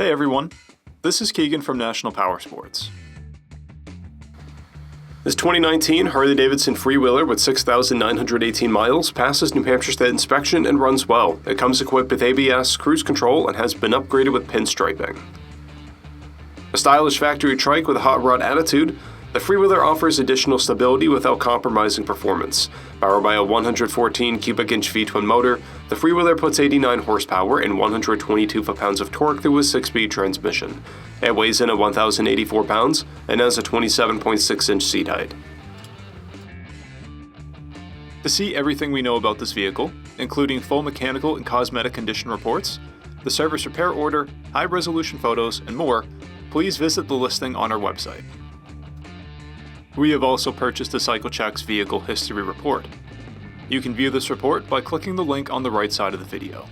Hey everyone, this is Keegan from National Powersports. This 2019 Harley-Davidson Freewheeler with 6,918 miles passes New Hampshire State inspection and runs well. It comes equipped with ABS, cruise control, and has been upgraded with pinstriping. A stylish factory trike with a hot rod attitude, the Freewheeler offers additional stability without compromising performance. Powered by a 114 cubic inch V-twin motor, the Freewheeler puts 89 horsepower and 122 foot-pounds of torque through a 6-speed transmission. It weighs in at 1,084 pounds and has a 27.6 inch seat height. To see everything we know about this vehicle, including full mechanical and cosmetic condition reports, the service repair order, high-resolution photos, and more, please visit the listing on our website. We have also purchased the CycleCheck's Vehicle History Report. You can view this report by clicking the link on the right side of the video.